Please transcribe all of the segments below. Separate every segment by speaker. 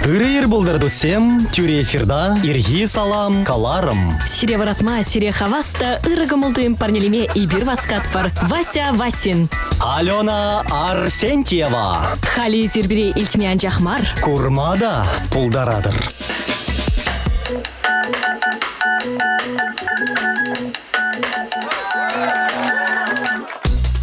Speaker 1: Тырыйыр булдырды сем, тюре эфирда, ирги салам, каларым.
Speaker 2: Сире варатма, сире хаваста, ырыгымылдыйым парнелеме и бир васкатпар. Вася Васин.
Speaker 1: Алена Арсентьева.
Speaker 2: Хали зирбире илтмян жахмар.
Speaker 1: Курмада пулдарадыр.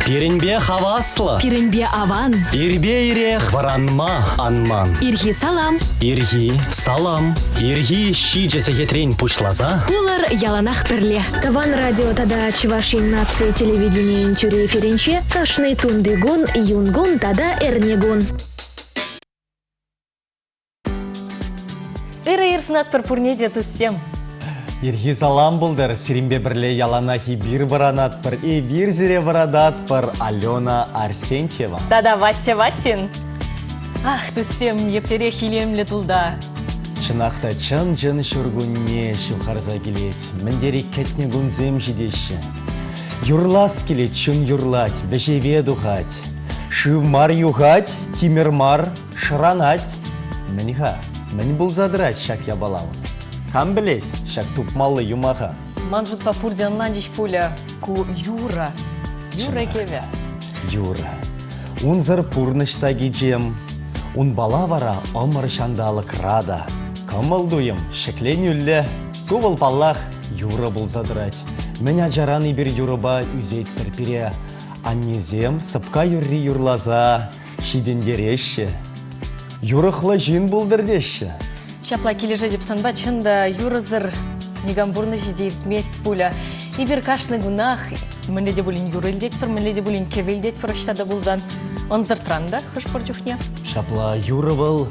Speaker 1: Пиренбе хаваслы.
Speaker 2: Пиренбе аван.
Speaker 1: Ирбе ирех варанма анман.
Speaker 2: Ирги салам.
Speaker 1: Ирги салам. Ирги щи жесехетрень пушлаза.
Speaker 2: Улар яланах перле.
Speaker 3: Таван радио тада Чувашин нации телевидение интюре эфиринче кашный тундыгун юнгун тада эрнегун.
Speaker 2: Ыры ирсынат пурпурнеде туссем.
Speaker 4: Ирги салам булдыр, сиримбе бірле яланахи бир баранат пір, бир зире барадат пір Алена Арсентьева.
Speaker 2: Тада Вася Васин. Ах, туссем ептере хилемле тулда.
Speaker 4: Чынақта чын шүргүнне шухарза келет, міндері кетне гүнзем жидеші. Юрлас келет, чын юрлать, бешеве духать. Шывмар юхать, тимермар шыранать. Мініха, мін бұл задырать шак ябалауын. Кам білет, шак тупмалы юмаха.
Speaker 2: Манжут папурден нанжиш пуля ку Юра. Юра кеве.
Speaker 4: Юра. Un зыр пурнышта гиджем. Un бала вара омыр шандалық рада. Камылдуем, шеклен үлле. Кувыл паллах Юра бұл задырать. Мен ажараны бір Юраба үзет пірпіре. Аннезем сыпка юрри юрлаза. Шидендереші. Юрықлы жин бұлдырдеші.
Speaker 2: Шапла кележе деп санба чында юрызыр негамбурны жиде иртмест пуля. И бір кашны гунах, мінледе бұлін юрылдет пір, мінледе бұлін кевелдет пір ұштада бұлзан. Он зыртранда, хыш пір жүхне.
Speaker 4: Шапла юры бұл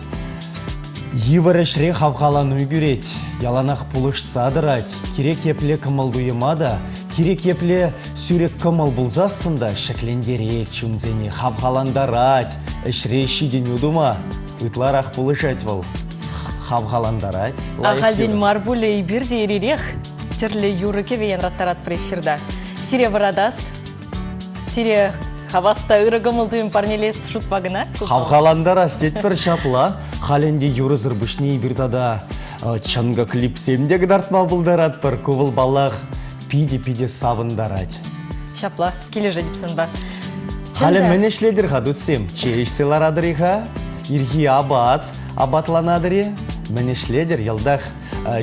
Speaker 4: еварышре хавхалану гүрет. Яланақ пулыш садырать. Керек епле кымылдуйыма да, керек епле сүрек кымыл бұлзасында шеклендере чунзене хавхаландарать. Эшре шиден удума, ұтларақ пулышать бұл. Хавхаландарать.
Speaker 2: Ағалден марбуле и бірде еререк, тірлі юры кевейен раттарат префирда. Сире варадас, сире хаваста ырыгымылдыйым парнелес шутпагына.
Speaker 4: Хавхаландарас дет бір шапла, халенде юры зырбышне бірдада чынға клипсемде гдартма бұлдарат бір кувыл балақ пиде савындарать.
Speaker 2: Шапла, кележе депсін ба.
Speaker 4: Хален менешледір хадусем, чейшселар адырыға, ирги абатланадыры. Менешледер елдах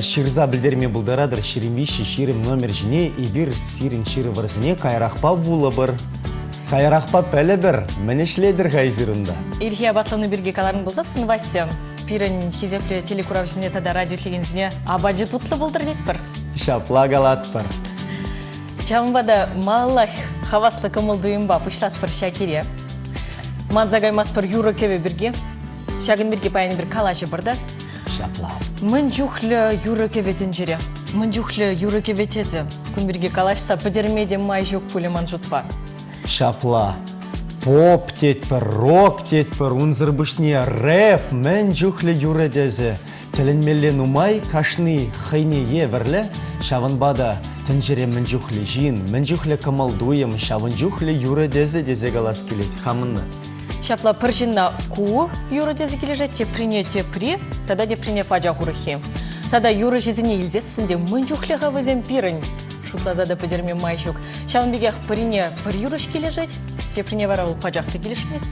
Speaker 4: ширза білдерме бұлдарадыр ширимвиші ширим номер жіне и бір сирин ширы варзіне кайрақпа вулы бір. Кайрақпа пәлі бір, менешледер ғайзырында.
Speaker 2: Ирхи абатланы бірге каларын болса, сынвайсем. Пирін хизепле телекурав жіне тада радио тлегензіне абаджы тутлы бұлдыр дет бір.
Speaker 4: Шапла галат бір.
Speaker 2: Чамбада маллах хаваслы кымылдыйым ба пұштат бір шакире. Манзагаймас бір юры кеве бірге. Шагын бірге паяны бір калашы бірді.
Speaker 4: Шапла.
Speaker 2: Мін жүхлі юры кеветін жире. Мін жүхлі юры кеветесі. Күн бірге калашса пөдермеде май жүк пулі ман жұтпа.
Speaker 4: Шапла. Поп тетпір, рок тетпір, унзырбышне рэп, мін жүхлі юры дезе. Тілінмелен умай кашны хайне еверлі. Шавынбада тінжіре мін жүхлі жин, мін жүхлі кымылдуем, шавын жүхлі юры дезе галас келет. Хамынны.
Speaker 2: Шапла пыржинна ку юры дезе кележет, теприне тепри, тада деприне паджа хурыхи. Тада юры жезіне илзесінде мін жүхліға візем пирін. Шутлазада пөдерме май жүк. Шавын бегех пырине пыр юрыш кележет, теприне вара ол паджақты келешмест.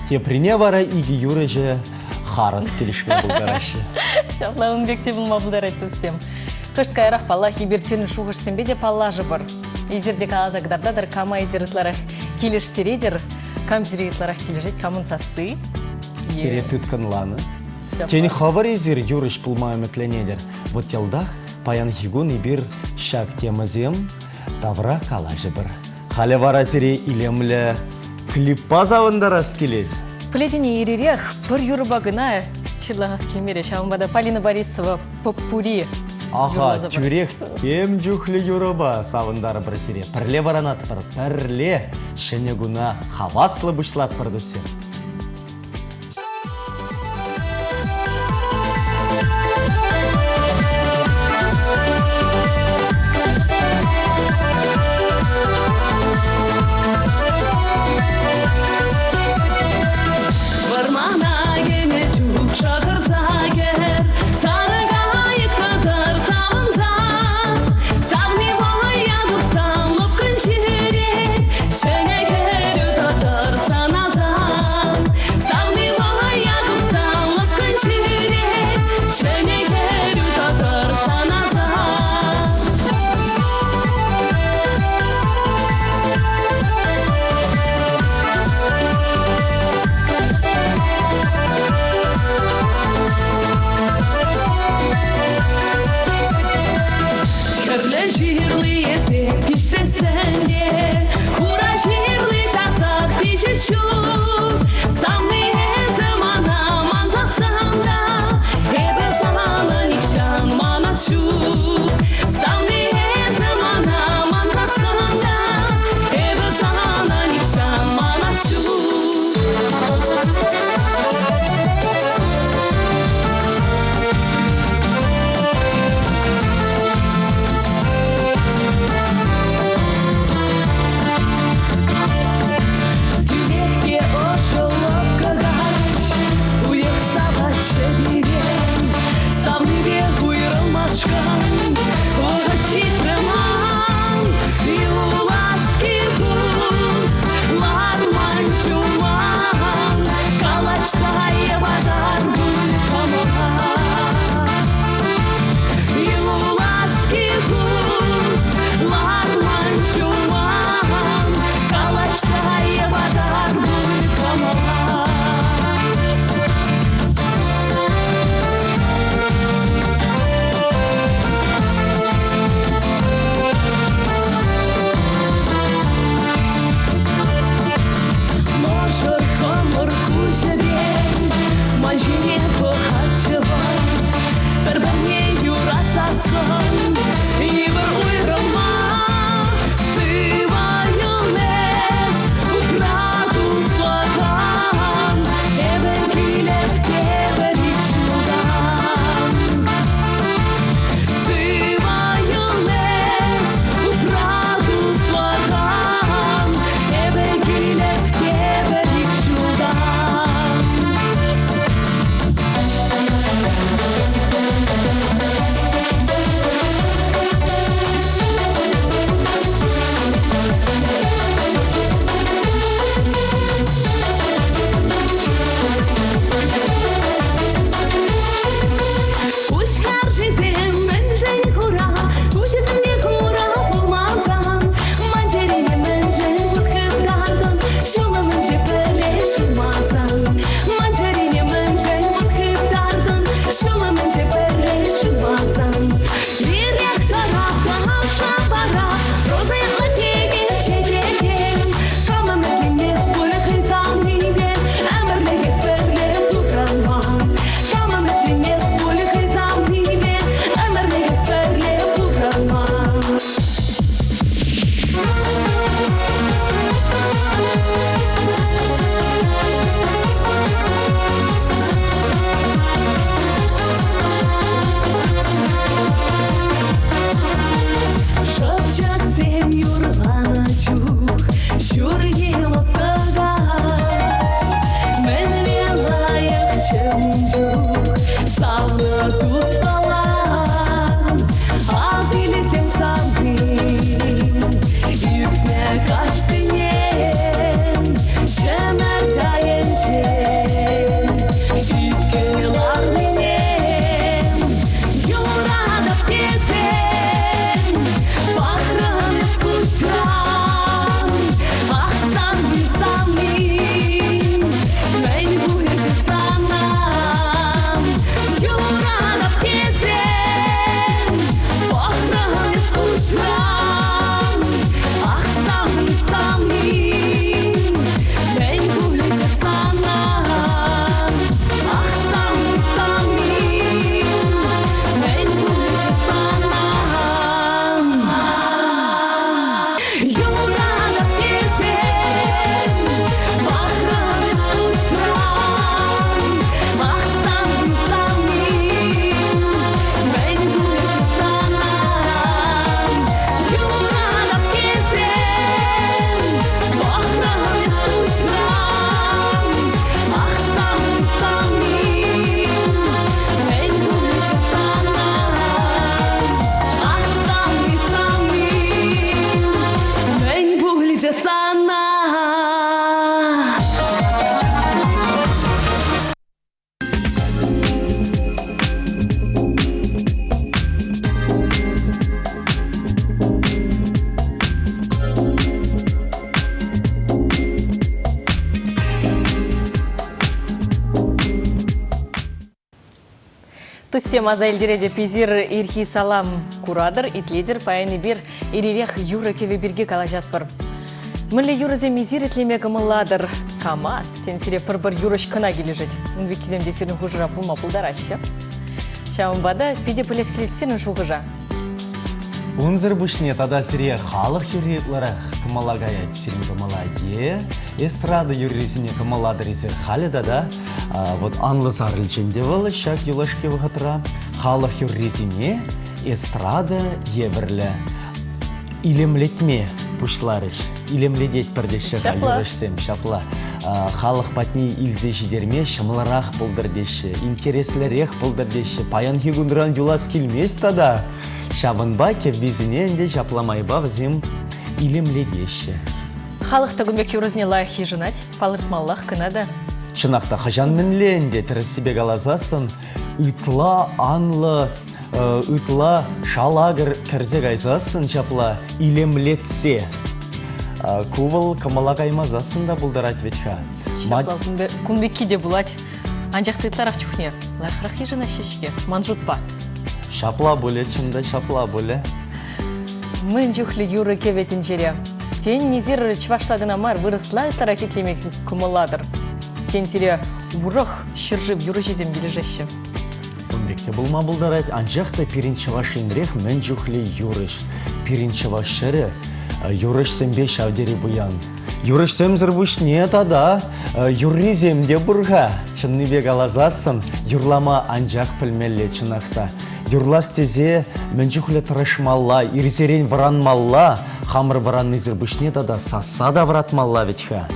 Speaker 4: Теприне вара иги юры же харас келешме бұлдарашы.
Speaker 2: Шапла ұнбекте бұлма бұлдар айтысым. Кышт кайрақ палла хибер сирін шуғышсен беде паллажы бір. Изерде калаза гдардадыр кама изерітларах келештередер. Кам зиретларах кележет, камын сасы.
Speaker 4: Сире түткінланы. Тені хабар езір юрыш пулмай үмітленедер. Вот елдах паян хигун и бір шак темазем тавра калажы бір. Халі вара сире илемлі клиппа завындарас келет.
Speaker 2: Пледені еререх бір юры багына шырлағас келмере. Шамбада Полина Борисова поппури.
Speaker 4: Аха, тюрек тем жүхлі юрыба савындары бір сире. Пірле баранат бір, пірле шенегуна хаваслы бұшлат бірдісі.
Speaker 5: Varmana gene çubuk şahırza
Speaker 2: Туссем азайлдереде пизир ирхи салам курадыр, итледер паяны бир ирирех юра кеве бирге калажат бар. Мілі юрызе мизир итлеме гымыладыр. Кама, тенсире пыр-бір юрыш кына кележет. Үнбек киземде сирін хужыра пулма пулдарашы. Шауынбада пиде пілес келетсенің шуғыжа.
Speaker 4: Унзыр бушне тада сире халық юритлары кымалагаят сирин кымалаге, эстрада юризине кымаладыр изер халида да, вот анлы зарылченде валы шак юлашке вғытыра, халық юризине эстрада еверлі илемлетме пушларыш, илемледет бірдеші юрышсем шапла. Халық патни илзе жидерме шымларақ бұлдырдеші, интереслерек бұлдырдеші, паян хигундран юлас келмес тада. Шабынба кевбезінен жапламайба взем илемледеші.
Speaker 2: Халықта күнбек юрызне лайық ежінат, палыртмаллақ кынада.
Speaker 4: Шынақта хажан мінленде тірісібе қалазасын, үтла анлы, үтла шалагыр кірзек айзасын жапла илемлетсе. Кувыл кымала каймазасын да бұлдар айтветха.
Speaker 2: Шапла күнбекке де бұлад. Анжақты итларақ чухне, лайықрақ ежіна шешке, манжутпа.
Speaker 4: Шапла боле, чында шапла боле.
Speaker 2: Мын жүхлі юры кеветін жере. Тен незер чвашлагына мар вырысла тара кетлемек күмыладыр. Тен сире урық шыржып юры жезем білежеші.
Speaker 4: Күнбекте бұлма бұлдарайт, анжақты пиринчава шынрех мын жүхлі юрыш. Пиринчава шыры юрыш сэмбе шавдері бұян. Юрыш сэмзір бұшне тада, юрри земде бұрға. Чынныбе қалазасын, юрлама анжақ пілмелі чынақта. Юрлас тезе мүнжіхлі тұрышмалла, ирзерен варанмалла, хамыр варанны зірбішне да саса да вратмалла ветха.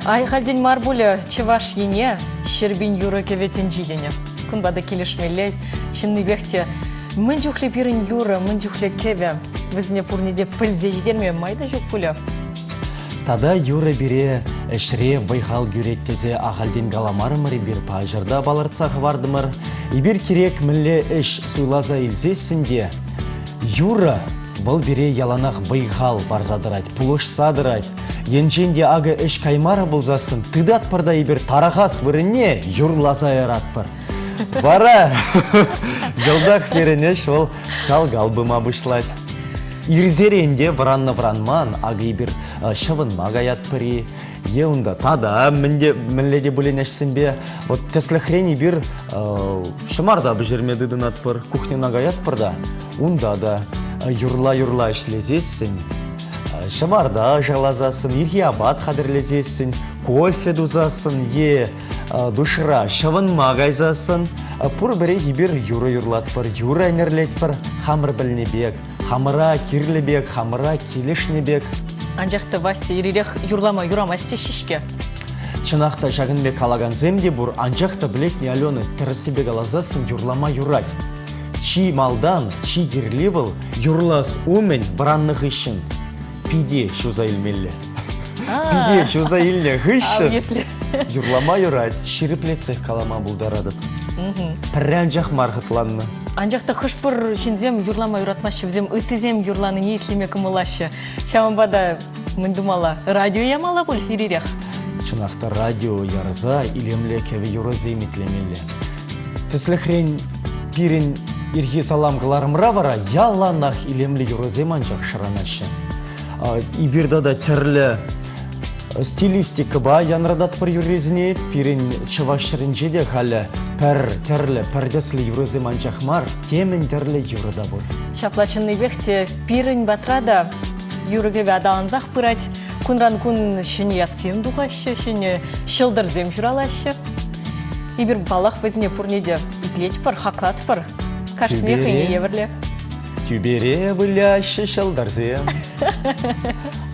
Speaker 2: Ай халден мар бұлі чываш ене, шербин юры кеветен жидене. Күнбады келішмелі, чынны бекте, мүнжіхлі пирін юры, мүнжіхлі кеве, візіне пұрнеде пілзе жидерме майда жүк бұлі.
Speaker 4: Тада юры бире әшіре байхал гюреттезе ағалден галамарымыры бір пажырда балыртсақ вардымыр. Ибір керек мүлі іш суйлаза илзесінде. Юры бұл бире яланақ байхал барзадырайд, пулыш садырайд. Енженде ағы іш каймары бұлзасын, тыдат пырда ибір тарағас вырыне юрлаза яратпыр. Бара, жылдақ берінеш ол кал-галбыма бұшлайды. Ирзеренде вранны-вранман, ағы бір шывын магаят пыри. Еунда тада мінледе бүленешсінбе. Вот тесліхрени бір шымарда бүжірмедідің атпыр, кухнена гаят пырда. Унда да юрла-юрла ішлезесін. Шымарда жалазасын, ирхи абат қадірлезесін, кофе дузасын, душыра шывын магайзасын. Пұр бірі ебір юры-юрлат пыр, юры әнерлет пыр, хамыр біліне бек. Хамыра кирлебек, хамыра келешнебек.
Speaker 2: Анжақты Вася ирирек юрлама юрама стешішке.
Speaker 4: Чынақта жағынбек алаган земде бұр, анжақты білек не алены тірісібек алазасын юрлама юрать. Чи малдан, чи кирлевіл, юрлас умен бұранны ғышын. Пиде шуза илмелі. Пиде шуза илне ғышын. Юрлама юрать, шириплецех калама бұлдарадып. Піррән жақ марғытланны.
Speaker 2: Анжақта қышпыр жинзем юрлама юратмашы, взем үтізем юрланы не етлеме кымылашы. Шауынбада мұндымала радио ямала бұл ирирек.
Speaker 4: Чынақта радио ярза илемле кеве юрызем итлемелі. Тісліхрен пирин ирхи салам ғыларымыра вара, яланақ илемлі юрызем анжақ шыранашы. Ибирда да түрлі стилистика ба янрадат бір юрезіне пирин чывашырын жеде қалы пір түрлі пірдеслі юрезем анжақ мар, темін түрлі юрыда бұл.
Speaker 2: Шаплачынны бекте пирин батрада юрыгеве адаланзақ пырать, күнран-күн шыне ятсен дұғашы, шыне шылдырзем жүралашы. Ибір балақ візіне пұрнеде итлет пір, хақлат пір, каштыме қыне евірле.
Speaker 4: Тюбере вылящий шылдырзем.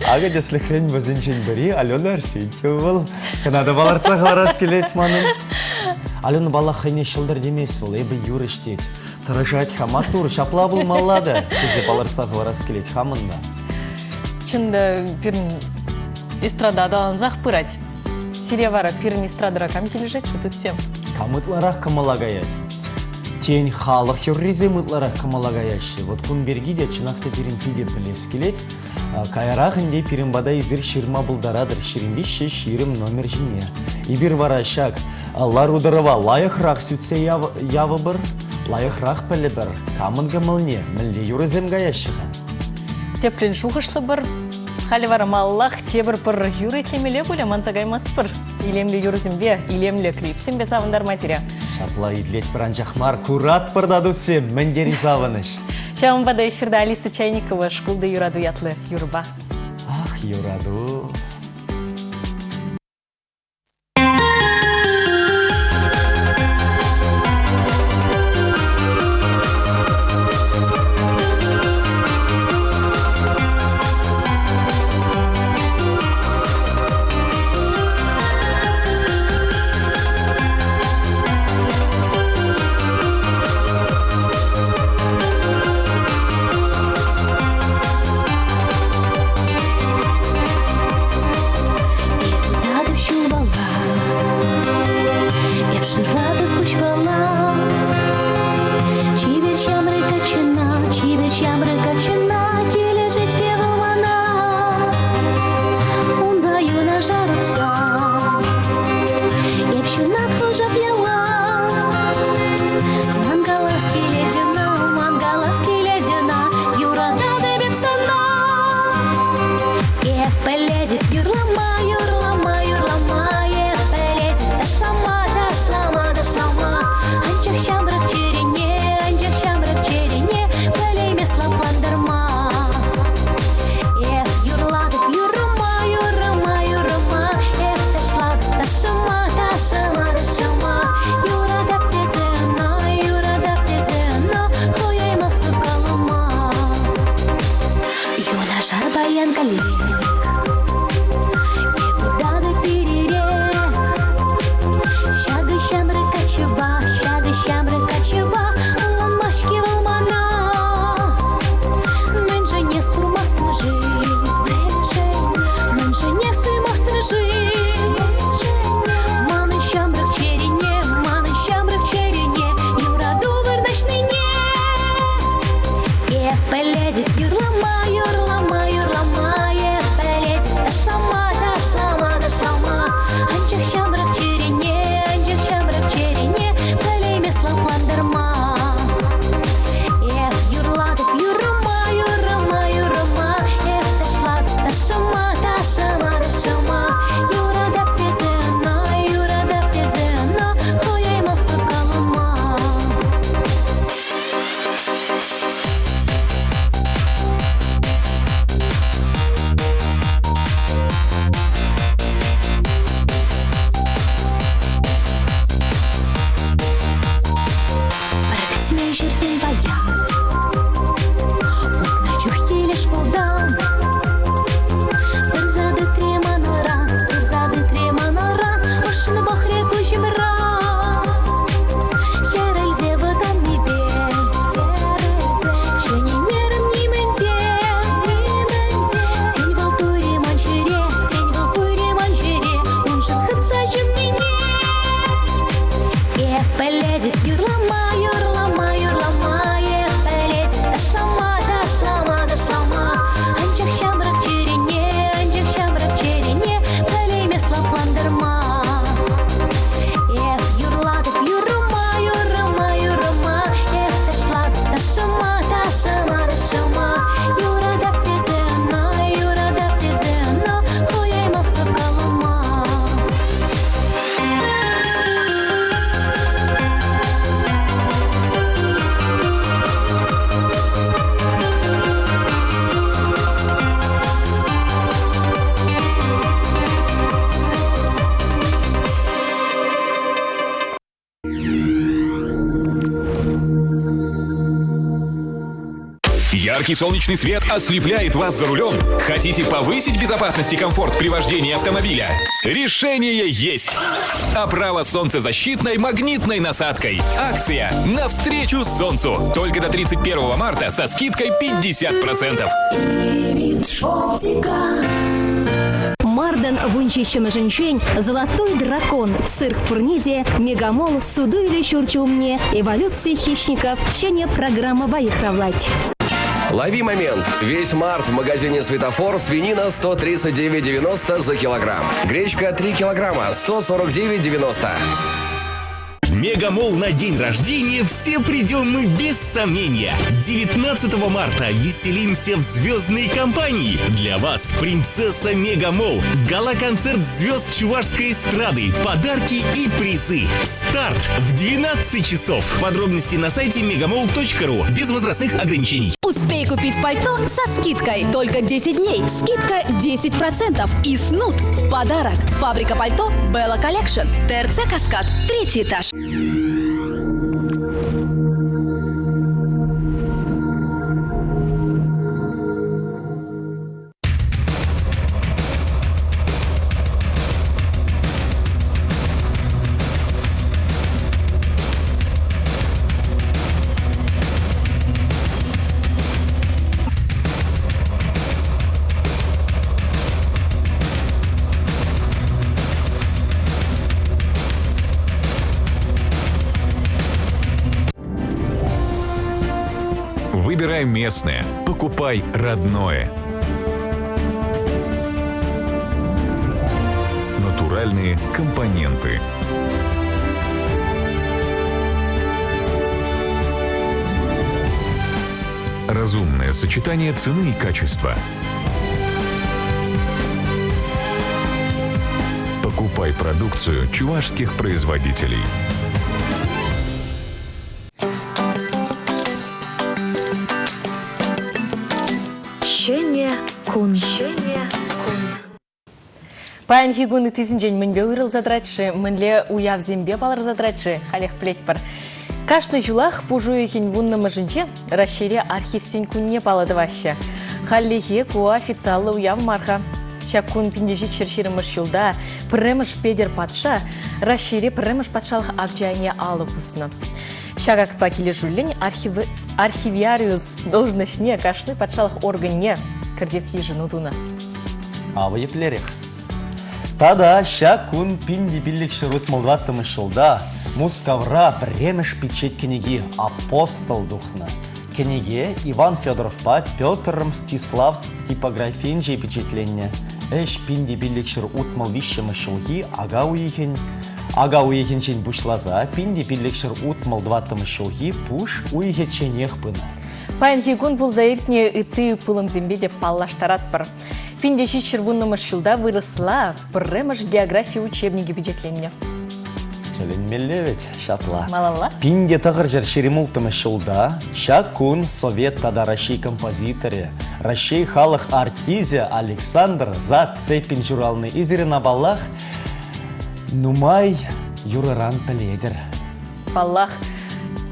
Speaker 4: Ага десліхрен візінчен бірі Алена Арсентьева был. Канада баларцақ ларас келет маным. Алена балақ қыне шылдыр демес бұл, ебі юрыш дейд. Тұрышат хаматур, шапла бұл малады. Көзе баларцақ ларас келет хамында.
Speaker 2: Чында пирін эстрада адаланзақ пырать. Сире вара пирін эстрадыра кам кележет, что түссем?
Speaker 4: Камытларақ кымалагая. Тень халық юррезем ытларақ кымалагаяшы. Вот күн бергиде чынақта пирін пиде білес келет. Кайрағынде пирін бада изір ширма бұлдарадыр. Ширінбеші ширім номер жіне. Ибір вара шак. Лар удырыва лайықрақ сүтсе явы бір. Лайықрақ пілі бір, камынғы мылне, мілде юрызем гаяшыға.
Speaker 2: Теплен шухышлы бір, халі варамаллах тебір бір юры темеле бұлі мансагаймас бір. Илемлі юрызімбе, илемлі клипсімбе савындар материя.
Speaker 4: Шапла идлет бір анжақмар, курат бірдаду сем, міндері завыныш.
Speaker 2: Шамын бада эфирда Алиса Чайникова шкулды юраду ятлы юрба.
Speaker 4: Ах, юраду.
Speaker 5: Яркий солнечный свет ослепляет вас за рулем? Хотите повысить безопасность и комфорт при вождении автомобиля? Решение есть! Оправа солнцезащитной магнитной насадкой. Акция «Навстречу солнцу». Только до 31 марта со скидкой 50%.
Speaker 3: Марден вунчищем женщин, золотой дракон, цирк Фурниде, мегамол, суду или чурчумне, эволюция хищников, щене программа «Боихравлать».
Speaker 6: Лови момент. Весь март в магазине «Светофор» свинина 139,90 за килограмм. Гречка 3 килограмма 149,90.
Speaker 7: В Мегамолл на день рождения все придем мы без сомнения. 19 марта веселимся в звездной компании. Для вас принцесса Мегамолл. Гала-концерт звезд чувашской эстрады. Подарки и призы. Старт в 12 часов. Подробности на сайте megamall.ru. Без возрастных ограничений.
Speaker 8: Успей купить пальто со скидкой. Только 10 дней. Скидка 10%. И снуд в подарок. Фабрика пальто Bella Collection. ТРЦ Каскад. 3-й этаж.
Speaker 5: Выбирай местное, покупай родное. Натуральные компоненты. Разумное сочетание цены и качества. Покупай продукцию чувашских производителей.
Speaker 2: Паян хигуны тизинжен мэнбе уйрыл задратши, мэнле уяв зембе балар задратши, халех плетпар. Кашны жулах пужуехин вунна мажинче, расшире архив сень кунне паладываща. Халлихе куа официалла уяв марха. Шакун пиндежи черширы мышюлда, премыш педер патша, расшире премыш патшалых акджайне алу пусна. Шагак пакиле жулень архивиариус должностне кашны патшалых органне, кардец ежину дуна.
Speaker 4: А вы еплерех. Тада шакун пинди биллик шырут молдаттымы шылда, мускавра премеш печет кенеги апостол духна. Кенеге Иван Федоровпа Петр Мстислав типографин же печетленне. Эш пинди биллик шыр утмал вищемы шылги ага уехин чен бушлаза, пинди биллик шыр утмал дваттымы шылги пуш уехе ченех пына.
Speaker 2: Паян хигун бұл заиртне ыты пылым зембе деп паллаштарат бар. Пиндеши червунным шылда выросла премеш география учебники бюджетленне.
Speaker 4: Челенмелле ведь, шапла.
Speaker 2: Малалла?
Speaker 4: Пинде тағыр жер шеремултымы шылда, шакун совет тада Россий композиторе, Россий халық артизе Александр за цепин журалны изерена баллах, нумай юраран піледер.
Speaker 2: Паллах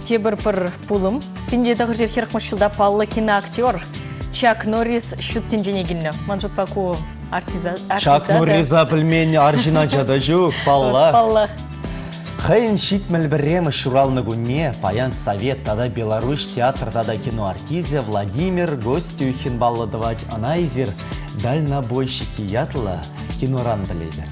Speaker 2: тебір пір пулым. Пинде тағыр жер херқмыш шылда паллы киноактер. Чак Норрис шуттен жене келіне. Манжут паку артиза.
Speaker 4: Чак Норрис апылмені аржина жада жүк, паллах.
Speaker 2: Паллах.
Speaker 4: Хайын шитмел біремі шуралны гүнне, паян совет тада Беларусь театр тада киноартизе Владимир Гостюхин балладывать анаизер дальнобойщики ятла киноран біледер.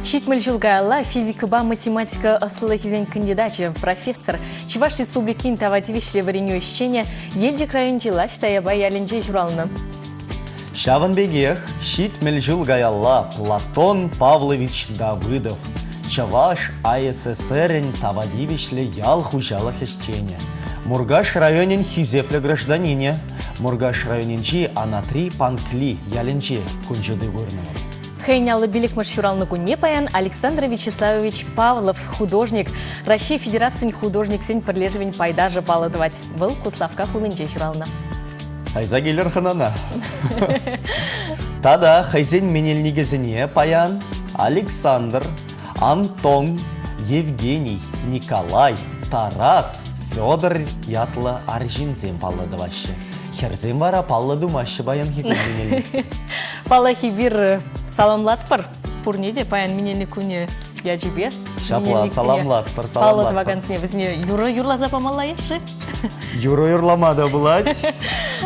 Speaker 2: Шитмел жылгайла физика-ба математика асылы кезен кандидатчы профессор Чуваш Республикин тавативишле вареню ищене елжик райончила штаяба ялінже журалны.
Speaker 4: Шаван бегех шитмел жылгайла Платон Павлович Давыдов. Чаваш АССР-ін тавадивишле ял хужалах ищене. Мургаш районин хизепле гражданине. Мургаш районинчи Анатри Панкли ялінже кунжуды горного.
Speaker 2: Хайнялы билик маршуралны кунне паян Александр Вячеславович Павлов, художник, Россия Федерации художник сен пірлежевень пайдажы паладывать. Был Куславка хулынже журална.
Speaker 4: Айза келер ханана. Тада хайзен менелнигезіне паян Александр, Антон, Евгений, Николай, Тарас, Федор ятла аржинзен паладываще. Херзен бара палладумаще баян хикун менелниксен.
Speaker 2: Палахи бир саламлат пар. Пурнеде паян менелни куне яджибе.
Speaker 4: Шапла саламлат пар саламлат.
Speaker 2: Палладыва гансыне візне юра запамалла еші.
Speaker 4: Юра-юрламада булать.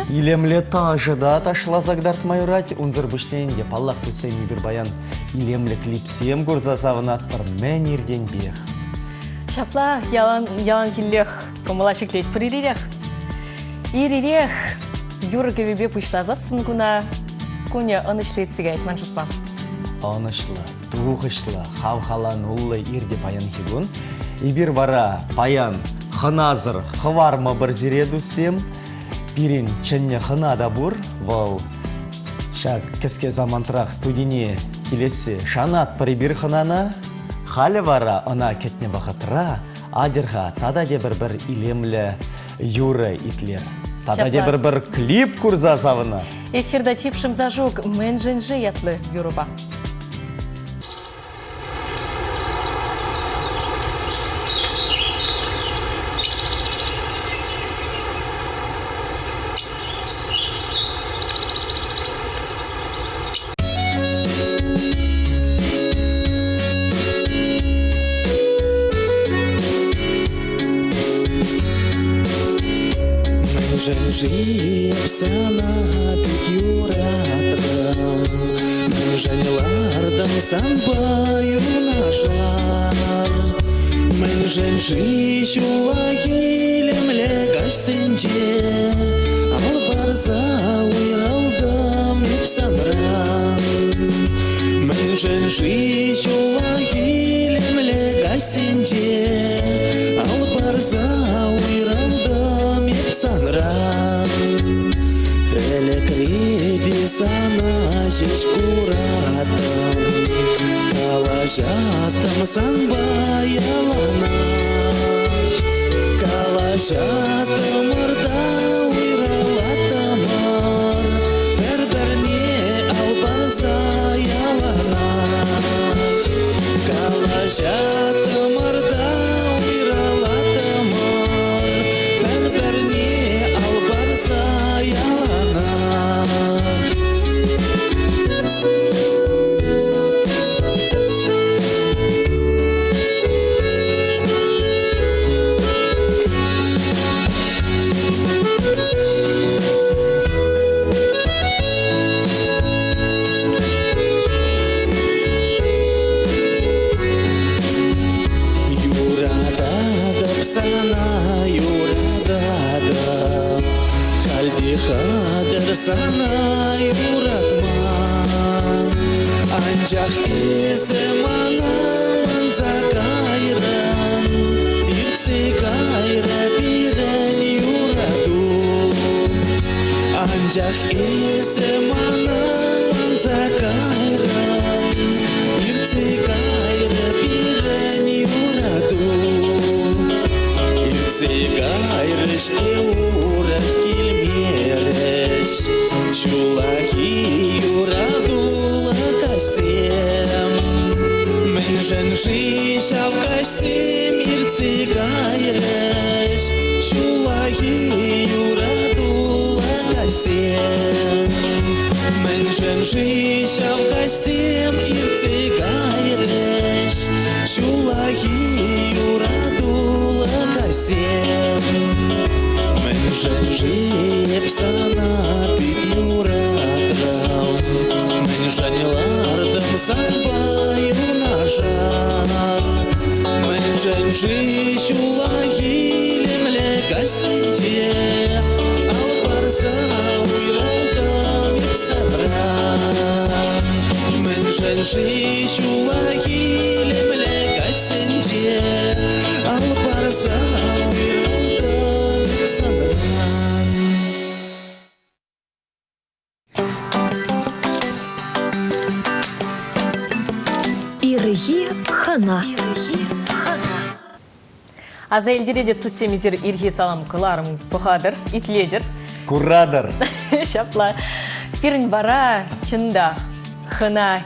Speaker 4: Илемле тажы да ташла загдарт майорать. Унзыр бүштенде паллах тусеми бір баян. Илемле клипсем гурза савынат пар мен ерген бех.
Speaker 2: Шапла ялан киллех комала шеклет пырирех. Ирирех юра кевебе пушлазасын куна куня анышлы цигайт манжутпа.
Speaker 4: Анышлы, туғышлы, хавхалан уллы ирде баян хигун. Ибир вара паян хыназыр хыварма бір зереду сем. Пирин ченне хына да бур. Вал шак кеске замантырақ студине келесі шанат прибир хынана. Халі вара она кетне вақытыра. Адерға тада де бір илемлі юры итлер. Тада де бір клип курза савына.
Speaker 2: Эфирда типшим зажук мэнжэнжи ятлы юруба.
Speaker 9: Жеп сана бит юратрам, мен жанлардам санбаю нажар. Мен женжи шулагилемле гастенже, ал барза уйралдам епсанран. Мен женжи шулагилемле гастенже, ал барза уйралдам епсанран. Телекреди сана жеш куратам, калажатам санбаялана. Калажатам арда уйралатамар, бір-бірне албарза ялана. Калажатам арда уйралатамар, бір-бірне албарза ялана. Sana yuratma, ancak zamana manza gayran, irse gayra biren yuradu. Ancak zamana manza gayran, irse gayra biren yuradu. Irse gayra işte uğrak kilmereş. Шулахи юрадула кастем, мен женжи шав кастем ирцы гайреш. Шулахи юрадула кастем, мен женжи шав кастем ирцы гайреш. Шулахи юрадула кастем, мен женжи епсана бит юратрам, мен жанлардам санбаю нажар. Мен женжи шулагилемле гастенже, ал барза уйралдам епсанран. Мен женжи шулагилемле гастенже, ал барза уйралдам епсанран.
Speaker 3: Ирги хана.
Speaker 2: Аза елдереде туссемизер ирги салам кыларым пухадыр, итледір.
Speaker 4: Курадыр.
Speaker 2: Шапла. Пирін бара чында хына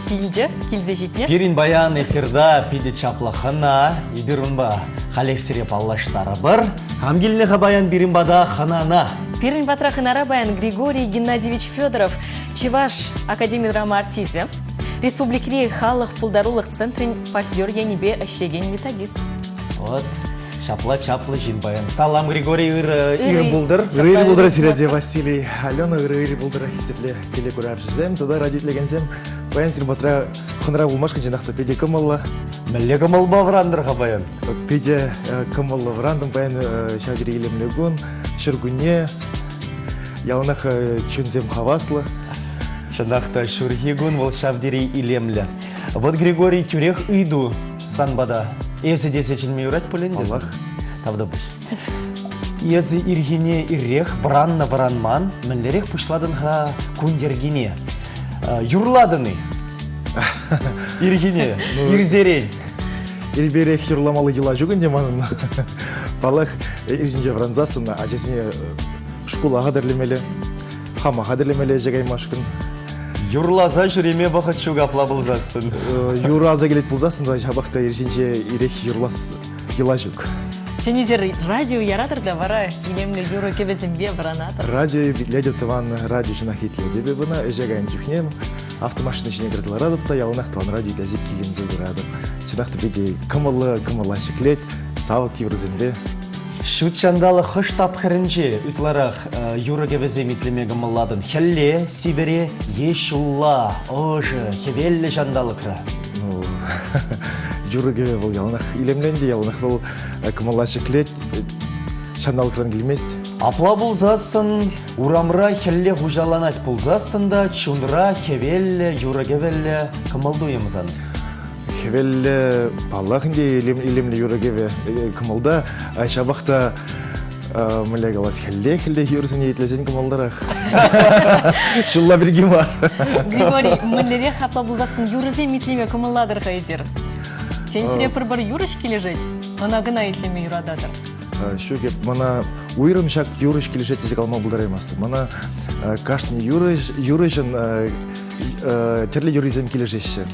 Speaker 2: килзе житне.
Speaker 4: Пирин баян эфирда пиде чапла хана, ибирунба халексире паллаштары бір. Камгилнеха баян биринбада ханана.
Speaker 2: Пирин батра хынара баян Григорий Геннадьевич Федоров, Чеваш Академия драма артизе. Республикри халық пулдарулық центрин фольклор янебе әшеген методист.
Speaker 4: Вот, чапла жин баян. Салам, Григорий ир булдыр.
Speaker 10: Ир булдыр сиреде Василий. Алена ир булдыр хисепле келе көрәп жүзем. Тода радиотлегенсем баян сир батра хынра булмашкан жинақта педе кымылла.
Speaker 4: Мәлле кымыл баврандырға баян.
Speaker 10: Педе кымылла врандым баян шагири илемлегун, шыргуне, яунах чунзем хаваслы.
Speaker 4: Шынақта шурхигун бол шавдири илемлі. Вот Григорий тюрех иду санбада. Езі десечілмей урать пөлен десін?
Speaker 10: Аллах.
Speaker 4: Тавда бұш. Езі иргене иррех, вранна вранман, мінлерек пұшладынға күндергене. Юрладыны. Иргене, ирзерен.
Speaker 10: Ирберех юрламалы ела жүгінде манын. Балах ирзинже вранзасын, ажесіне шкула қадырлемелі, хама қадырлемелі жегай машқын.
Speaker 4: Юрлаза жүреме бақыт шуға апла бұлзасын.
Speaker 10: Юраза келет бұлзасын, да жабақта ирзинже ирек юрлас ела жүг.
Speaker 2: Тенезер радио яратыр да вара, илемлі юры кебезімбе варанатыр.
Speaker 10: Радио битледіп таван радио жына хитледі бұна, жегайын жүхнем. Автомашины ішіне кірзіларадып та, ялынақ таван радио ләзек келген зылдырадып. Чыдақты беде кымылы шеклет, сауы кеврізімбе.
Speaker 4: Шутчандалы хыш тапқырынче үтларақ юрыге віземитлеме гымылладын. Хелле, сибере, ешулла, ожы, хевелле жандалы кыра.
Speaker 10: Юрыге бұл ялынақ илемленде, ялынақ бұл кымылла шеклет, жандалы кыран келмест.
Speaker 4: Апла бұлзасын, урамра хелле хужаланат бұлзасын да, чунра, хевелле, юрыге велле кымылдуемызаны.
Speaker 10: Хевелле паллахынде илемлі юрыгеве кымылда, шабақта мүлі қалас хелле юрзіне етлесен кымылдарақ. Шулла бірге бар.
Speaker 2: Григорий, мүллере хапла бұлзасын юрызе митлеме кымылладыр қайзер. Сен сире бір юрыш кележет, ана гына етлеме юрададыр.
Speaker 10: Шу кеп, мана уйрым шак юрыш кележет тезек алма бұлдараймасты. Мана кашны юрышын терлі юрызем кележеші.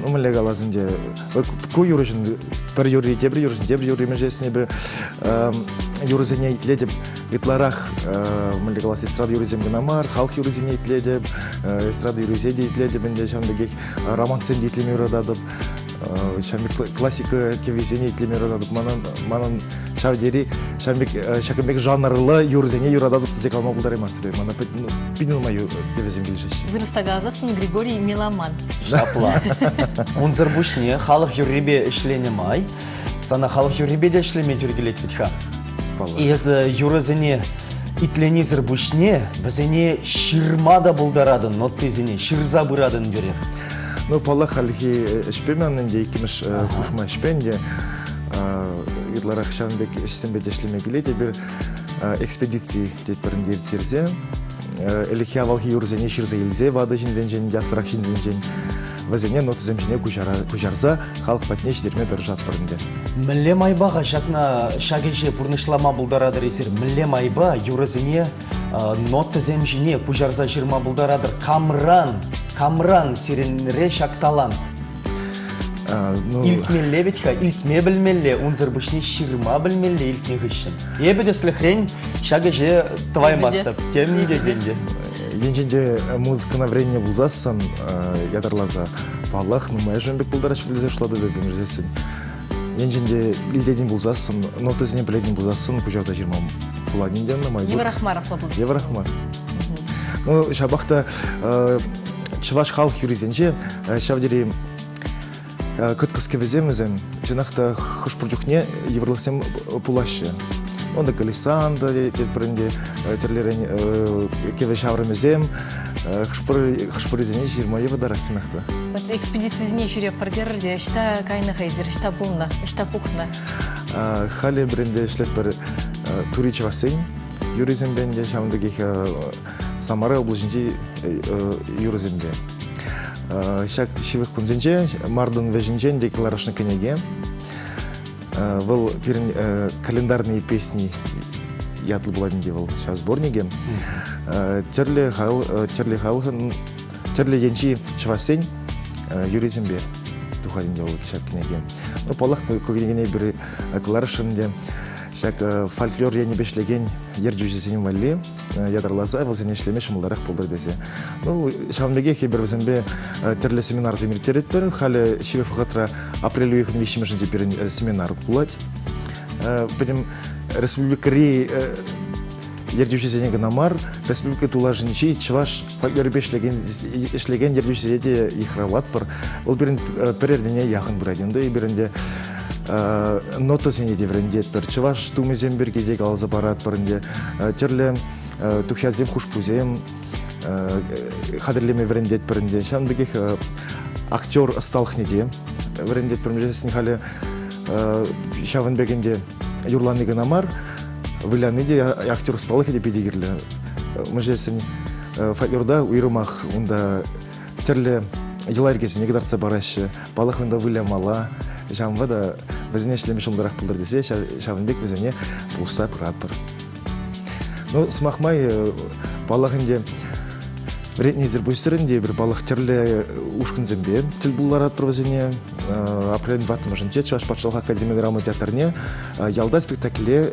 Speaker 10: Мүлі қаласынде, көй юрышын, бір юры, дебір юры межесіне бі юрызіне итледіп, итларақ мүлі қаласы эстрада юрызем гынамар, халық юрызіне итледіп, эстрада юрызеде итледіп,інде шамдығек роман сенде итлеме юрададып, шамбек классика кевезіне итлеме юрададып, манан шавдері, шакымбек жанрлы юрызіне юрададып, тізек алма бұлдар емастыр. Мана пиділмай кевезем келешеш.
Speaker 2: Вырсагазасын Григорий меломан.
Speaker 4: Шапла. Он зарбушне, халық юрребе ішлене май, сана халық юрребе де ішлеме түргелет витха. Ез юрызіне итлени зарбушне, бізіне ширмада бұлдарадын, нот тезіне, ширза бұрадын дөрек.
Speaker 10: Палла халхи ішпеменінде, екіміш кушма ішпенде, идларақ шанбек ішсенбет ішлеме келет, бір экспедиции детбірін ертерзе, Элихи авалхи юрзене ширзе елзе, вады жинзен ястырақ жинзен вазене нотызем жіне күжарза, халық патне шидерме дұржат бірінде.
Speaker 4: Мүллем айбаға жатна шагеже пұрнышлама бұлдарадыр есер. Мүллем айба юрзене нотызем жіне күжарза жирма бұлдарадыр. Камран сиренре шакталан. Илтмелле бетха, илтме білмелле, унзыр бұшне ширма білмелле илтме ғышын. Ебеде слыхрен шагеже твай мастап, тем не дезенде.
Speaker 10: Енженде музыкана времени бұлзасын, ядарлаза паллах, мая жөнбек бұлдарач білзе шылады бе бімірзесін. Енженде илдеден бұлзасын, нотызіне біледен бұлзасын, күжарда жирмам бұладенден.
Speaker 2: Еврахмар апла бұлзасын.
Speaker 10: Еврахмар. Шабақта чываш халық юризенже, шавдері күткіз кевеземізен, женақта хұшпұржықне еврласем пулашы. Онда колесанда, бірінде терлерен кеве шаврымезем, хұшпұрызене 20 евадарақ женақта.
Speaker 2: Экспедицизіне жүре пардерде, ішта кайны хайзер, ішта бұлна, ішта пухна.
Speaker 10: Халі бірінде ішлет бір тури чавасен, юризембенде, шавындығық Самара облажынде юризембе. Шак шивых кунзенже, мардын вежинжен декларашны кенеге. Был календарные песни ятл буладинде был сейчас сборнике. Терли енчи швасень юризембе тухадинде был шак кенеге. Ну полах кенеге бір кларашынде. Шак фольклор яне бешлеген ержүзесенен валли, ядарлаза, валзене ішлеме шымылдарақ болдыр десе. Ну, шамбеге кейбір өзімбе терлі семинар земиртерет бір, халі шеве фығатра апрель уйхын вешімішінде бірін семинар бұлад. Бәдім республика рей ержүзесене гынамар, республика тулажынчи чываш фольклор бешлеген ержүзесене ихралат бір. Ол бірін перердене яқын бұраденді, бірінде нота сене де врендет бір, чываш тумезем бірге де қалза барат бірінде, терлі тухязем хушпузем, қадірлеме врендет бірінде. Шан бігек актер ысталық неде врендет бірінде, сен халі шавынбегенде юрланы гынамар, выляны де актер сталық еді бедегерлі. Мүжесін фольклорда уйрымақ, онда терлі елайр кезі негдарца барашы, балық онда вылямала, шавынға да бізіне ішлемеш олдарақ бұлдар десе, шавынбек бізіне бұлса пырат бір. Ну, смақмай балағынде Бретнезер бөстерінде бір балық терлі ушқын зімбе, тіл бұллар ат провазіне, апрелін ваттым жынче, Чуваш патшалық академия драма театрне, ялда спектакле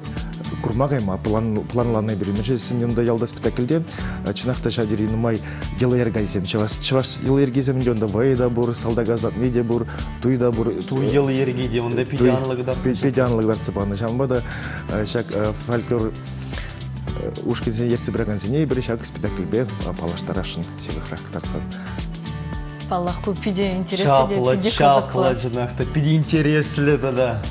Speaker 10: курмағайма, планланай бір мүшесін онда ялда спектакльде, чынақта жадері нұмай елайыр гайзем, Чуваш елайыр гайземінде онда вайда бұр, салдагазат меде бұр, туйда бұр.
Speaker 4: Туй елайыр гейде, онда педианлығыдар.
Speaker 10: Педианлығыдар цепаны. Жамбада шак фольклор ушкенсен ерце бірагансене, бірі шак спектакльбе палаштарашын шеліқрақ тарсан.
Speaker 2: Паллах көп пиде интересі де,
Speaker 4: Чапла, жынақты, пиде интересілі да.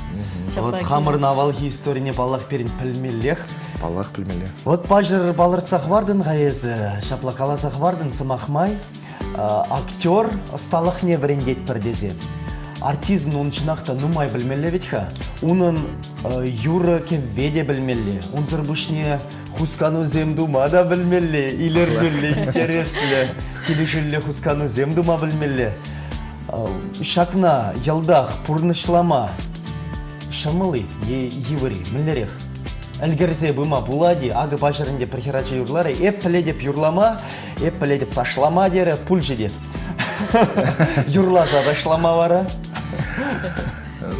Speaker 4: Вот хамырын авалғы историяне балақ перін пілмелек.
Speaker 10: Балақ пілмелек.
Speaker 4: Вот пажыр балырцақ вардын ғайызы, шапла қаласақ вардын сымақмай, актер сталық не врендет бірдезе. Артизн он чынақта нумай білмелі ветха, унын юры кен веде білмелі, он зырбышне хускану земдума да білмелі, илерділі, интереслі, келешілі хускану земдума білмелі. Шакна, ялдақ, пұрнышлама, шамылы, еврей, мүлдерек. Әлгерзе бұма булади, ағы бажырынде прихирачы юрлары, эп піледеп юрлама, эп піледеп ташлама дері, пұл жедет. Юрлаза ташлама вара.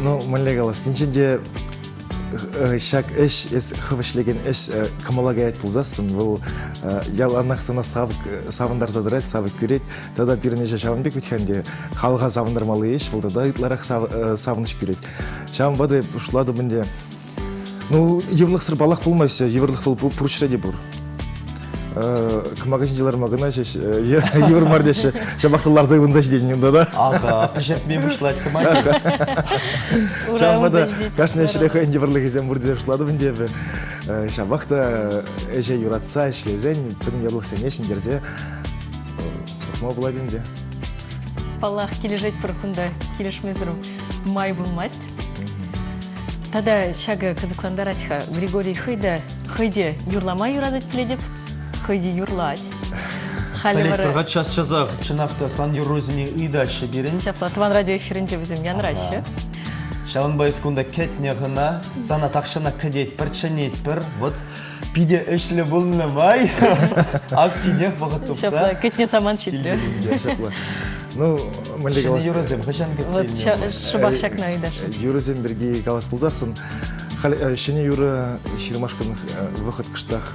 Speaker 10: Ну, мәлегалас, нинченде шак эш, хывышлеген эш камалага айт бұлзасын, бұл ял анақсына савындар задырайт, савык көрет, тада бірінеже Шавынбек өткенде қалға савындармалы еш, бұл да итларақ савыныш көрет. Шавын бады ұшылады бінде, ну, еврлық сыр балақ болмайсы, еврлық бұл пұршыреде бұр. Кымағын жылар мағына евр мардеші, шабақтылар зайвынзаш дейін да.
Speaker 4: Аға, пішетмен бұшлайды кымай.
Speaker 10: Шамбада кашны шіреха еврлық езен бұрде ұшылады бінде бі. Шабақта әже юратса ішлезен, пінің еврлық сен ешін дерзе, тұқма бұла бінде.
Speaker 2: Паллах кележет пұрқында, келешмезірім май бұлмаст. Тада шағы қызықландар атыға Григорий хыйде юрлама юрадыт пледеп, хыйде юрлать.
Speaker 4: Пәлет час-часақ чынақта сан юррузіне үйдашы берін.
Speaker 2: Шапла, Тван радио эфирінде бізім янрашы.
Speaker 4: Шавын байыскунда кетне ғына, сана тақшына кәдет бір, чәнет бір, вот пиде өшлі бұлыны май, актинек вағыт тұпса.
Speaker 2: Шапла, кетне саман шетлі.
Speaker 10: Шапла. Ну, мәлі қалас.
Speaker 4: Шыны юрызем, қашан кетсейін?
Speaker 2: Вот шыбақ шақна үйдашы.
Speaker 10: Юрызем бірге қалас бұлзасын. Шыны юры шермашқын вақыт қыштақ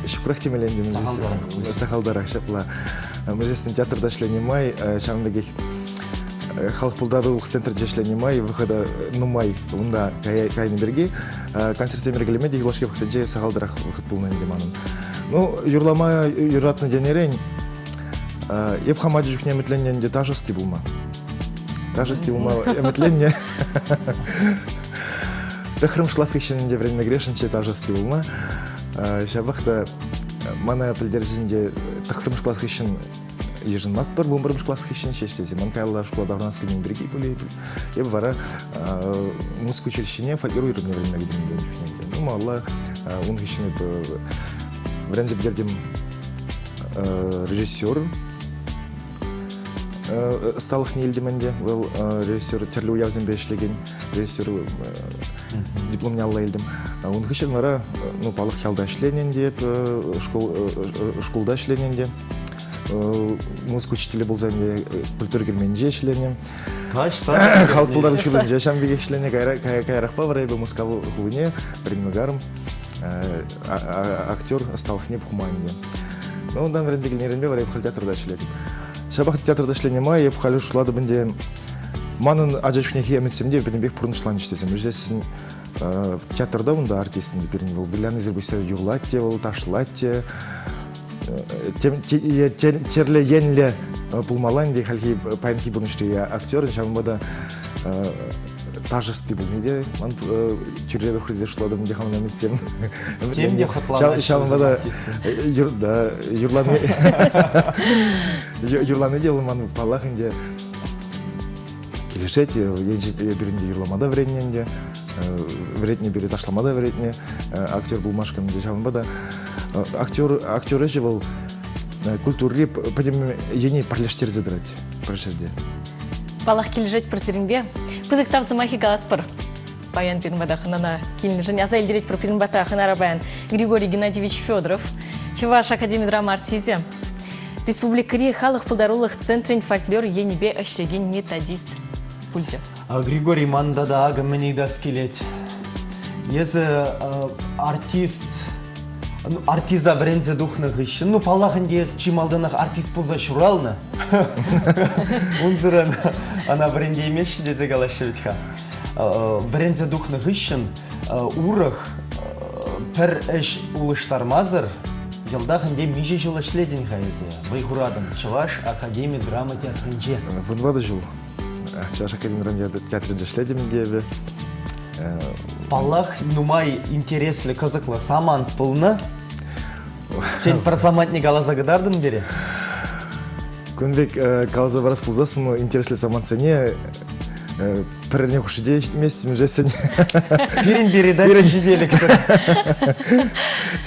Speaker 10: шүкірақ темеленді мүзесі. Сақалдарақ шапла. Мүзесін театрда шленемай, шамбегек халық бұлдары ұлық центрде шленемай, вақыда нумай, онда кайны бірге. Концертте мергелеме де елашке вақсенже сақалдарақ вақыт бұлынан деманын. Ну, юрлама юратны денерен, еп хамады жүкне әмітленнен де тажысты бұлма. Тажысты бұлма әмітленне. Тахрым шкласық ішінінде время грешінше тажысты бұлма. Шабақта мана пілдержінде тахрым шкласық ішін ежін маст бар, бұмбырым шкласық ішін шештезе. Манкайлар школа давранский мен бірге бөлей. Еп бара музыка училищене фольклор үйрімне время гедемін. Ну, мала, он ішіне врензе бідердем режиссер сталық не елдімінде. Ол режиссер терлі уявзен бешлеген режиссер диплом не алла елдім. Он хышын вара, ну, палық ялда ішленен деп, школда ішленен деп. Музыка учителі болзанде культур келменже ішленем. Халық бұлдар үшілін жашам беге ішлене кайрақпа варай бі музыкалы ғылыне, бірінмегарым актер сталық не бұқымайын деп. Ну, ондан врензегілнерінбе варай бұқал театрда ішілетім. Шабақ театрда ішленема, еп қалы ұшылады бінде манын ажачукнеке емітсемде бірінбек бұрынышлан іштесем. Жүрзесін театрда онда артистін бірін бұл Виляны зірбістері юрлатте, ол ташлатте, терлі енлі бұлмалан де қалки пайынхи бұнышты актерын шамбада тажысты бұл неде, ман түрелі құрде шылады мұнде қамын әмітсем.
Speaker 4: Темде қатланы
Speaker 10: шамбада юрланы де ол ман палақынде келешет, бірінде юрламада вредненде, вредне бері ташламада вредне, актер булмашкан де жамбада. Актер же был культурли, подем, ени парлештер задрать, прошерде.
Speaker 2: Балах кележет бір сірінбе, күдік тавзы махи галат бір. Баян пирмбада ханана килни және аза елдерет про пирмбата ханара баян Григорий Геннадьевич Федоров, Чуваш Академия драма артизе, Республика Рия халық пылдарулық центрин фольклор енебе әшреген методист пульте.
Speaker 4: Григорий мандада ага менейда скелет. Езі артиза врензе духнық ішін. Ну, паллахын дейіз чималдынық артист болза шуралны. Унзырын ана вренде емеші дезе галашырытха. Врензе духнық ішін урық пір іш улыштармазыр. Елдахын де меже жыл ішледен ғайызы. Вайхурадым Чуваш Академия драма театрынже.
Speaker 10: Вынвады жыл. Чуваш Академия драма театрынже ішледем дебі.
Speaker 4: Паллах нумай интереслі қызықлы самант пылны. Сен про самантник ала загадардың бере?
Speaker 10: Күнбек қалаза барас пылзасын, интереслі самант сәне піріне құшыде вместе жесен.
Speaker 4: Берін бередачы жеделік.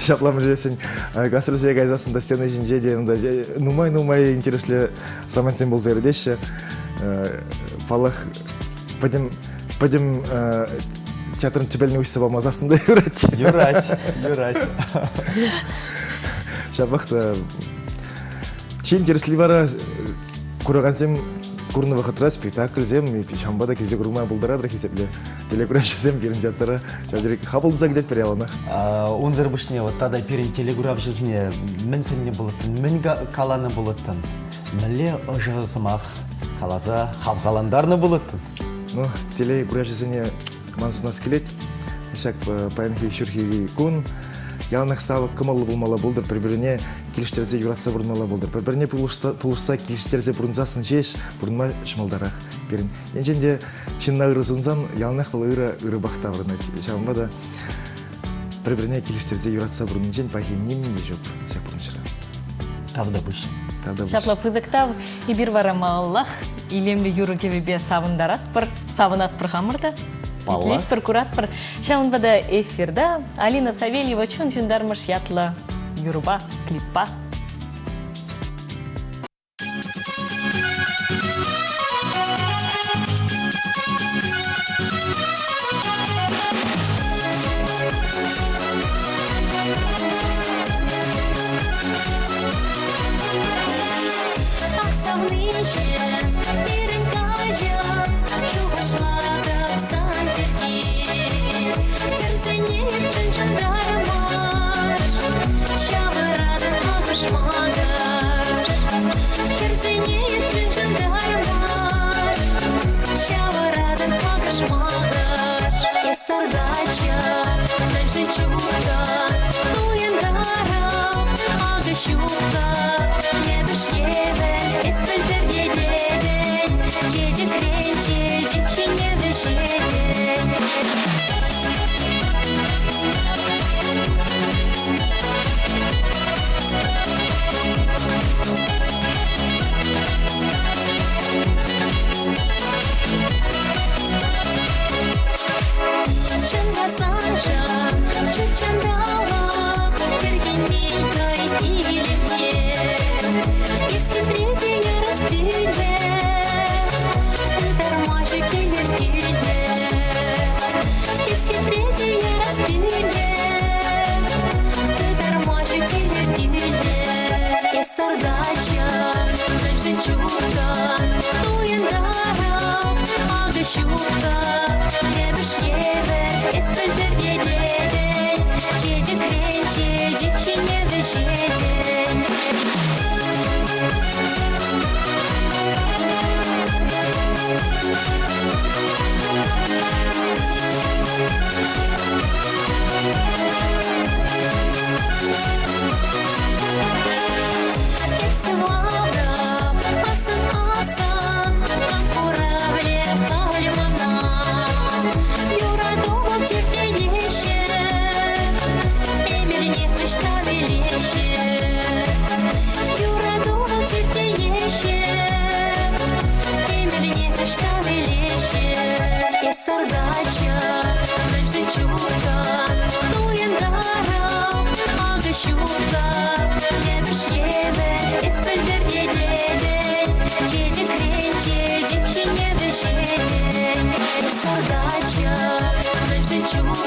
Speaker 10: Шаплам жесен. Гастролсия гайзасында стены жинже де, нумай интереслі самант сен болза ердеші. Паллах пойдем театрын тебеліне өйсі бамазасында
Speaker 4: Юрать.
Speaker 10: Шабақты чен интереслі бара құраған сем көріні вақытыра спектакль зем, шамбада келзе көрмай бұлдарадыр хесепле. Телекурап жазем керін жаттыра. Жадырек қабылдыза кедет бере алына.
Speaker 4: Онзыр бұшне, тада перін телегурап жазне мен сенне болыттын, мен каланы болыттын. Мәле ұжығысымақ қалаза қалғаландарны болыттын.
Speaker 10: Ну, телегурап жазне мансунас келет. Шак паянхи шүрхи күн. Ялнақ савы кымалы болмала болдыр, бір-біріне келіштерзе юратса бұрынмала болдыр. Бір-біріне пұлышса келіштерзе бұрынзасын жеш, бұрынма шымалдарақ берін. Енженде шынна ұры зұнзан, ялнақ бұл ұры бақта бұрын. Шағымба да бір-біріне келіштерзе юратса бұрын жен пахи немінде жоқ. Шақ бұрыншыра.
Speaker 4: Тавда бұш.
Speaker 2: Шапла пызықтав, ебір варамаллах, илемлі юры кебебе савындарат бір, савынат бір қамырды. Итлет бір, курат бір. Шауынбада эфирда Алина Савельева чын жүндармыш ятлы юруба, клиппа.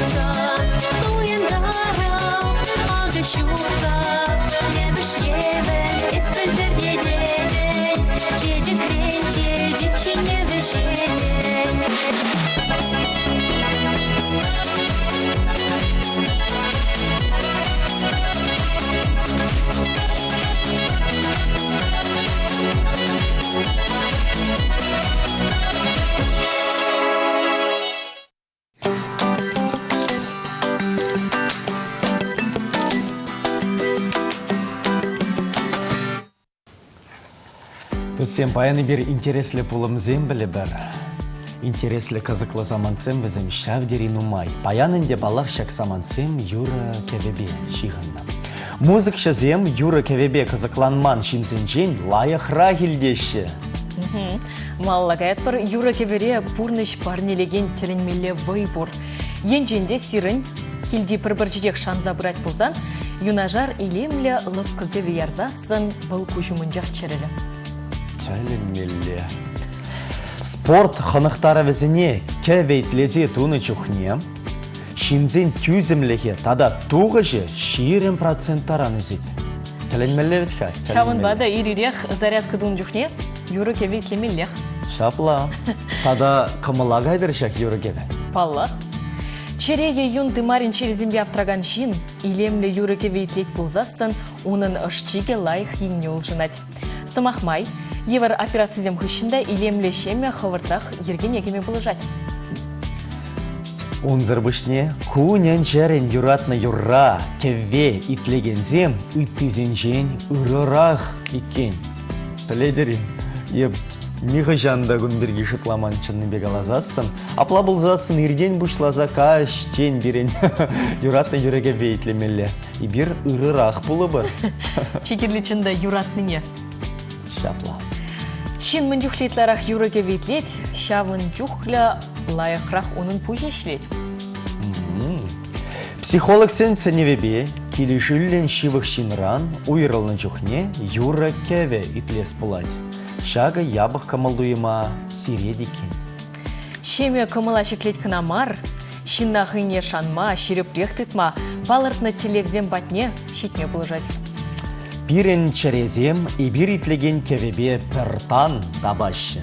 Speaker 3: шутка, туендара, ага шутка, лебеш ебе, эсвендер еден, чедик крен, чедик чине вешеден.
Speaker 4: Тусем паяны бир интереслі пулымзем білі бір. Интереслі қызықлы заманцем бізім шавдері нумай. Паянынде балақ шак заманцем Юра Кевебе шиғынна. Музык шазем Юра Кевебе қызықланман шинзенжен лайықра келдеші.
Speaker 2: Маллагает пар Юра Кевере пурныш парнелеген теленмеле вайбур. Енженде сирын, келді бір-біржедек шанза бұрат болзан, юнажар илемле лыпкы ярзасын бұл күжімінжақ черелі.
Speaker 4: Теленмеле. Спорт ханықтары візіне кәвейтлезе туны чухне, шинзен тюзімлеге тада туғыжы 20% үзет. Теленмеле бітка?
Speaker 2: Чавын бада ирирех зарядка дун чухне, Юра Кевейтлемелех.
Speaker 4: Шапла. Тада кымыла кайдыршак Юра Кеве?
Speaker 2: Палла. Череге юн дымарин черезімбе аптыраган шин, илемле Юра Кевейтлет болзасын, унын ұшчиге лайық еңне олжынать. Сымақмай, евар операциязем хышында илемле шеме хывыртрақ ерген егеме болыжать.
Speaker 4: Унзырбышне кунен жерен юратны юрра кеве итлегензем үттізенжен ұрырақ икен. Тіледері, еп миғы жанда күн бірге шықламан чынны бегалазасын, апла бұлзасын ирден бұшлаза каш тен берен юратны юреге бейтлемелі. И бір ұрырақ бұлы бір.
Speaker 2: Чекерлі чында юратныне.
Speaker 4: Шапла.
Speaker 2: Шин мынжухлетларах Юраге вейтлет, шавын жухля лайықрақ оның пужешлет.
Speaker 4: Психолог сен сеневебе, келешіллен шивық шинран, уйрылны жухне Юра Кеве итлес бұлай. Шага ябық камалдуйма сиредекен.
Speaker 2: Шеме камала шеклет кынамар, шинна хыне шанма, ширеп рехтетма, балыртны телевзем батне, шетме бұлжать.
Speaker 4: Пирен черезем и бир итлеген кевебе пертан табашы.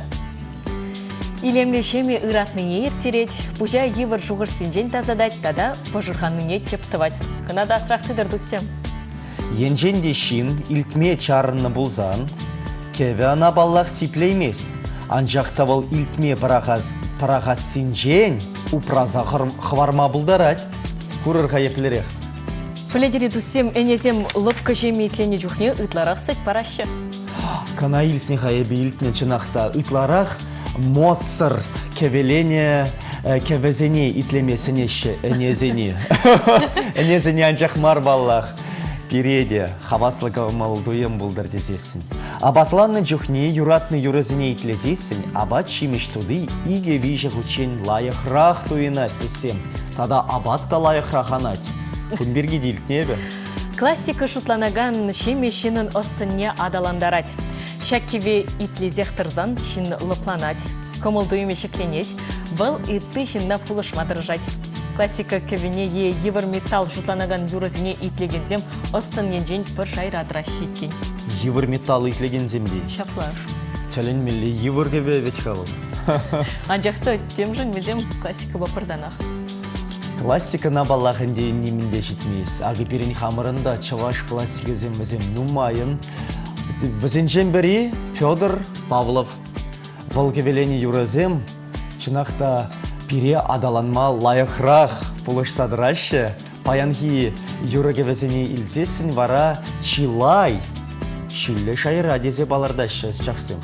Speaker 2: Илемле шеме ыратныне ертерет, пужа евар жуғыр синжен тазадать, тада пожырғанныне тептывать. Кынада асырақтыдыр дұссем.
Speaker 4: Енженде шин илтме чарыны бұлзан, кеве ана баллақ сиплеймес. Анжақ табыл илтме парағас синжен упраза хварма бұлдарать. Курырға еплерек.
Speaker 2: Пөледері дұссем әнезем лыпқы жеме итлене жүхне ытларақ сәт парашы.
Speaker 4: Кана илтне хайебе илтне чынақта ытларақ Моцарт кевелене кевезене итлемесінеші әнезене. Әнезене анжақ мар баллақ. Переде хаваслыға малдуем бұлдар дезесін. Абатланны жүхне юратны юрызіне итлезесін, абат шимеш туды иге вижа ғучен лайықрақ туйына түсем. Тада абатта лайықрақ анать. Күнберге дейлтнебе?
Speaker 2: Классика шутланаган шеме шинын остынне адаландарать. Шаккеве итлезех тырзан шин лыпланать. Комылдуеме шекленеть, был итты шинна пулышма дыржать. Классика кевене евар металл шутланаган юрызіне итлегензем остын енжен бір жайра адращикен.
Speaker 4: Евар металл итлегензем дейін?
Speaker 2: Шапла.
Speaker 4: Чален мелі евар кеве вет хавыл.
Speaker 2: Анжақты тем жын мезем классика бапырданақ.
Speaker 4: Классика на баллахынде немінде жетмейіз. Ағы перен хамырында чаваш классиказем візем нумайын. Візенжен бірі Федор Павлов. Волкевелені юразем чынақта пире адаланма лайықрақ пулыш садырашы. Паянхи юрагевезіне илзесін вара чилай. Шүлі шайыра дезе балардашы чақсым.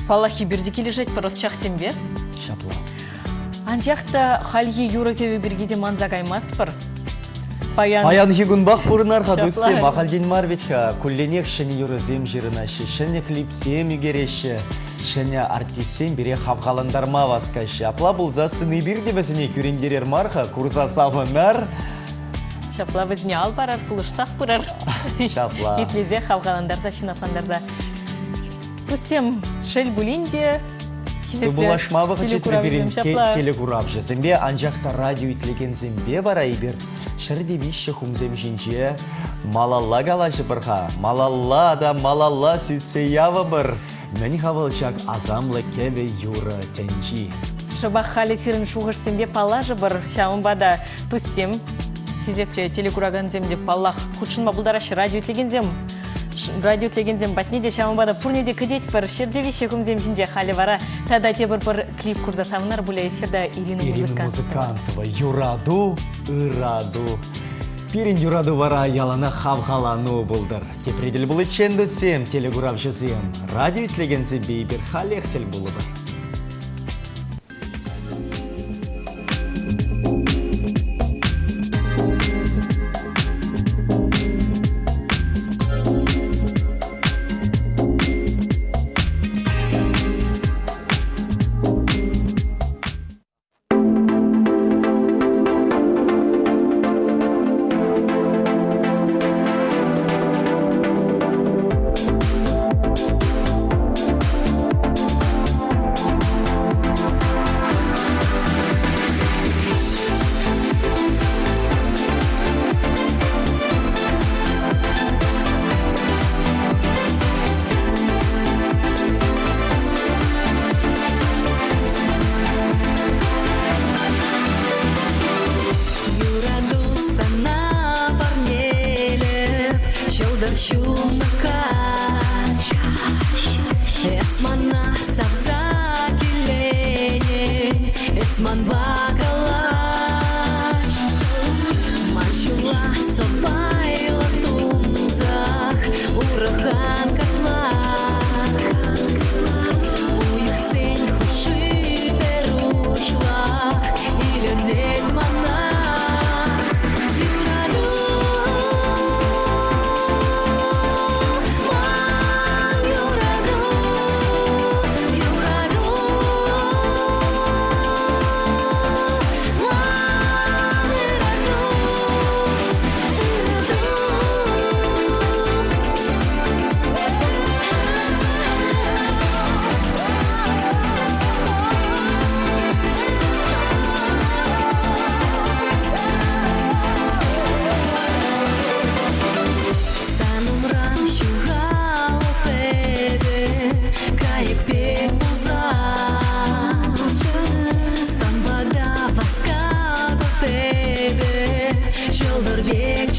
Speaker 2: Палахи бірді кележет парас чақсым бе?
Speaker 4: Шапла.
Speaker 2: Анжақта халги юракеве біргеде манзағаймаст бір.
Speaker 4: Паян хигунбақ бұрынарға дүссе, мақалден марветха, күлленек шыны юрызем жирынашы, шыны клипсем үгереші, шыны артисем бере хавғаландарма васкашы. Апла бұлзасын ибірде бізіне күрендерер марха, курса савынар.
Speaker 2: Шапла візіне ал барар, пұлышсақ бұрар.
Speaker 4: Шапла.
Speaker 2: Итлезе хавғаландарза, шинатландарза. Түсем шел бұлінде
Speaker 4: Субулашмавы
Speaker 2: телекурав
Speaker 4: хачетреберин
Speaker 2: шапла.
Speaker 4: телекурав жезембе, анжақта радио итлеген зембе бара ибер. Шырде виші хумзем жинже, малалла галашы бірға, малалла да малалла сүтсе явы бір. Мәні хавалшак азамлы кеве юра тенчи.
Speaker 2: Шабах хали сирін шуғыш сембе палажы бір, шамын бада туссем. Хизекле телекураган земде палах, кучынма бұлдарашы радио итлеген зем. Радио тлегензем батнеде шамбада пурнеде кедет бір шердевище кумзем жинже хали вара. Тада те бір клип курза самнар буля эфирда Ирина
Speaker 4: Музыкантова. Юраду, ыраду. Пирин юраду вара ялана хавхалану булдыр. Кепредель булы ченді сем, телегурав жызем. Радио тлегензем бейбір халехтел булы бір.
Speaker 3: Бек